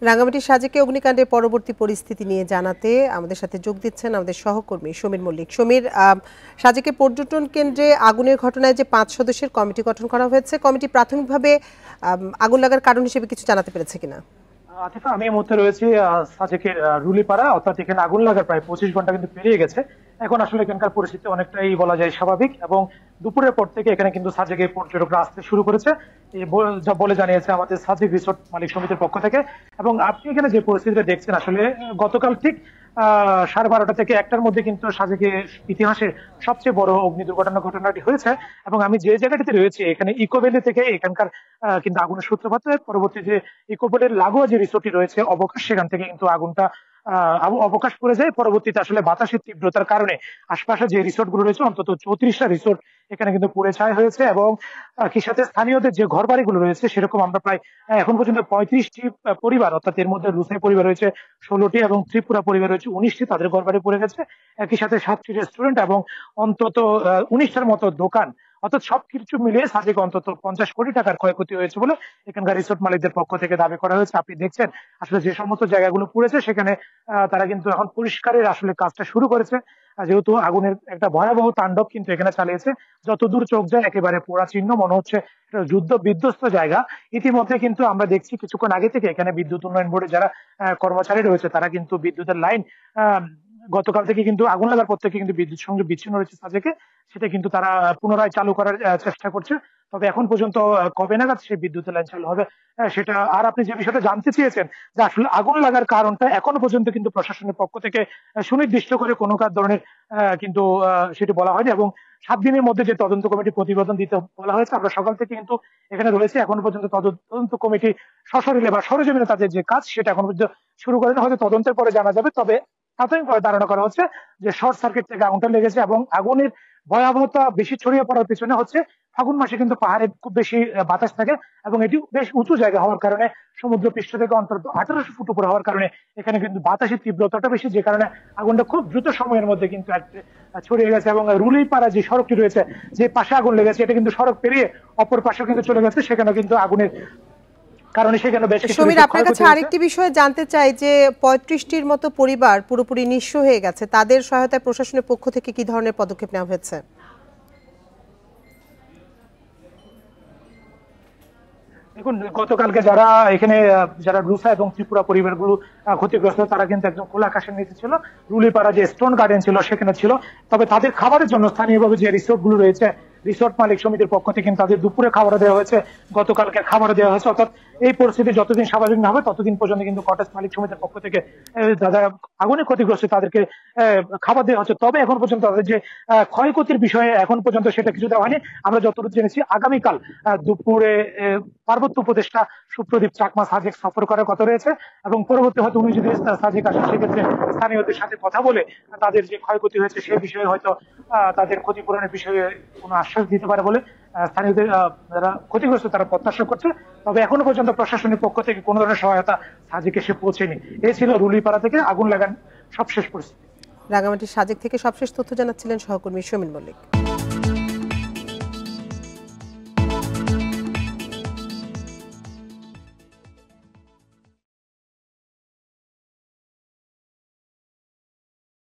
রাঙ্গামাটির সাজেকে অগ্নিকাণ্ডের পরবর্তী পরিস্থিতি নিয়ে জানাতে আমাদের সাথে যোগ দিচ্ছেন আমাদের সহকর্মী সমীর মল্লিক। সমীর, সাজেকে পর্যটন কেন্দ্রে আগুনের ঘটনায় যে 5 সদস্যের কমিটি গঠন করা হয়েছে, কমিটি প্রাথমিকভাবে আগুন লাগার কারণ হিসেবে কিছু জানাতে পেরেছে কিনা? আতিফা, আমি এই মুহূর্তে রয়েছি সাজেকের রুলিপাড়া, অর্থাৎ এখানে আগুন লাগার প্রায় 25 ঘন্টা কিন্তু পেরিয়ে গেছে। এখন আসলে এখানকার পরিস্থিতি অনেকটাই বলা যায় স্বাভাবিক, এবং দুপুরের পর থেকে এখানে কিন্তু সাজেকে পর্যটকরা আসতে শুরু করেছে যা বলে জানিয়েছে আমাদের সাজেক রিসোর্ট মালিক সমিতির পক্ষ থেকে। এবং আপনি এখানে যে পরিস্থিতিটা দেখছেন, আসলে গতকাল ঠিক 12:30 থেকে 1টার মধ্যে কিন্তু সাজেকের ইতিহাসের সবচেয়ে বড় অগ্নি ঘটনাটি হয়েছে। এবং আমি যে জায়গাটিতে রয়েছি এখানে ইকোভ্যালি থেকে এখানকার কিন্তু আগুনের সূত্রপাত হয়। পরবর্তী যে ইকোভ্যালির লাগোয়া যে রিসোর্টটি রয়েছে অবকাশ, সেখান থেকে কিন্তু আগুনটা অবকাশ পড়ে যায়। পরবর্তীতে আসলে বাতাসের তীব্রতার কারণে আশপাশে যে রিসোর্ট গুলো রয়েছে অন্তত 34টা রিসোর্ট এখানে কিন্তু পুড়ে ছাই হয়েছে। এবং কি সাথে স্থানীয়দের যে ঘর বাড়িগুলো রয়েছে সেরকম আমরা প্রায় এখন পর্যন্ত 35টি পরিবার, অর্থাৎ এর মধ্যে রুসাই পরিবার রয়েছে 16টি এবং ত্রিপুরা পরিবার রয়েছে 19টি, তাদের ঘর বাড়ি পড়ে গেছে। একই সাথে 7টি রেস্টুরেন্ট এবং অন্তত 19টার মতো দোকান, অর্থাৎ সবকিছু মিলিয়ে সাজেকে অন্তত 50 কোটি টাকার ক্ষয়ক্ষতি হয়েছে বলে এখানকার রিসোর্ট মালিকদের পক্ষ থেকে দাবি করা হয়েছে। আপনি দেখছেন আসলে যে সমস্ত জায়গাগুলো পুড়েছে সেখানে তারা কিন্তু এখন পরিষ্কারের আসলে কাজটা শুরু করেছে, যেহেতু আগুনের একটা ভয়াবহ তাণ্ডব কিন্তু এখানে চালিয়েছে। যতদূর চোখ যায় একেবারে পোড়া চিহ্ন, মনে হচ্ছে যুদ্ধ বিধ্বস্ত জায়গা। ইতিমধ্যে কিন্তু আমরা দেখছি কিছুক্ষণ আগে থেকে এখানে বিদ্যুৎ উন্নয়ন বোর্ডে যারা কর্মচারী রয়েছে তারা কিন্তু বিদ্যুতের লাইন গতকাল থেকে কিন্তু আগুন লাগার পর থেকে কিন্তু বিদ্যুৎ সংযোগ বিচ্ছিন্ন রয়েছে সাজেকে, সেটা কিন্তু তারা পুনরায় চালু করার চেষ্টা করছে। তবে এখন পর্যন্ত কবে নাগাদ সেই বিদ্যুতের লাইন চালু হবে সেটা। আর আপনি যে বিষয়টা জানতে চেয়েছেন যে আসলে আগুন লাগার কারণটা এখনো পর্যন্ত কিন্তু প্রশাসনের পক্ষ থেকে সুনির্দিষ্ট করে কোনো ধরনের কিন্তু সেটি বলা হয়নি। এবং 7 দিনের মধ্যে যে তদন্ত কমিটি প্রতিবেদন দিতে বলা হয়েছে, আমরা সকাল থেকে কিন্তু এখানে রয়েছে। এখনো পর্যন্ত তদন্ত কমিটি সশরীরে বা সরেজমিনে তাদের যে কাজ সেটা এখন পর্যন্ত শুরু করেনি, হয়তো তদন্তের পরে জানা যাবে। তবে প্রাথমিকভাবে ধারণা করা হচ্ছে যে শর্ট সার্কিট থেকে আগুনটা লেগেছে। এবং আগুনের ভয়াবহতা বেশি ছড়িয়ে পড়ার পিছনে হচ্ছে ফাগুন মাসে কিন্তু পাহাড়ে খুব বেশি বাতাস থাকে, এবং এটি বেশ উঁচু জায়গা হওয়ার কারণে সমুদ্র পৃষ্ঠ থেকে অন্তত 1800 ফুট উপরে হওয়ার কারণে এখানে কিন্তু বাতাসের তীব্রতাটা বেশি, যে কারণে আগুনটা খুব দ্রুত সময়ের মধ্যে কিন্তু ছড়িয়ে গেছে। এবং রুলিপাড়া যে সড়কটি রয়েছে, যে পাশে আগুন লেগেছে, এটা কিন্তু সড়ক পেরিয়ে অপর পাশে কিন্তু চলে গেছে, সেখানে কিন্তু আগুনের কারণে সেখানে বেশ কিছু। সমীর, আপনার কাছে আরেকটি বিষয় জানতে চাই যে 35টির মতো পরিবার পুরোপুরি নিঃস্ব হয়ে গেছে, তাদের সহায়তায় প্রশাসনের পক্ষ থেকে কি ধরনের পদক্ষেপ নেওয়া হয়েছে? দেখুন, গতকালকে যারা এখানে যারা রুসা এবং ত্রিপুরা পরিবারগুলো ক্ষতিগ্রস্ত, তারা কিন্তু একদম খোলা আকাশের নিচে ছিল। রুলিপাড়া যে স্টোন গার্ডেন ছিল সেখানে ছিল। তবে তাদের খাবারের জন্য স্থানীয়ভাবে যে রিসোর্ট গুলো রয়েছে, রিসোর্ট মালিক সমিতির পক্ষ থেকে কিন্তু তাদের দুপুরে খাবার দেওয়া হয়েছে, গতকালকে খাবার দেওয়া হয়েছে। অর্থাৎ এই পরিস্থিতি যতদিন স্বাভাবিক না হবে ততদিন পর্যন্ত কিন্তু কটেজ মালিক সমিতির পক্ষ থেকে যারা আগুনে ক্ষতিগ্রস্ত তাদেরকে খাবার দেওয়া হচ্ছে। তবে এখন পর্যন্ত তাদের যে ক্ষয়ক্ষতির বিষয়ে এখন পর্যন্ত সেটা কিছু দেওয়া হয়নি। আমরা যতটুকু জেনেছি আগামীকাল দুপুরে পার্বত্য উপদেষ্টা সুপ্রদীপ চাকমা সাজেক সফর করার কথা রয়েছে, এবং পরবর্তী হয়তো উনি যদি সাজেক আসেন সেক্ষেত্রে স্থানীয়দের সাথে কথা বলে তাদের যে ক্ষয়ক্ষতি হয়েছে সেই বিষয়ে হয়তো তাদের ক্ষতিপূরণের বিষয়ে কোনো আশ্বাস দিতে পারে বলে স্থানীয়দের যারা ক্ষতিগ্রস্ত তারা প্রত্যাশা করছে। তবে এখনো পর্যন্ত প্রশাসনের পক্ষ থেকে কোনো ধরনের সহায়তা সাজেক এসে পৌঁছেনি। এই ছিল রুলিপাড়া থেকে আগুন লাগান সবশেষ পরিস্থিতি। রাঙ্গামাটির সাজেক থেকে সবশেষ তথ্য জানাচ্ছিলেন সহকর্মী সমীর মল্লিক।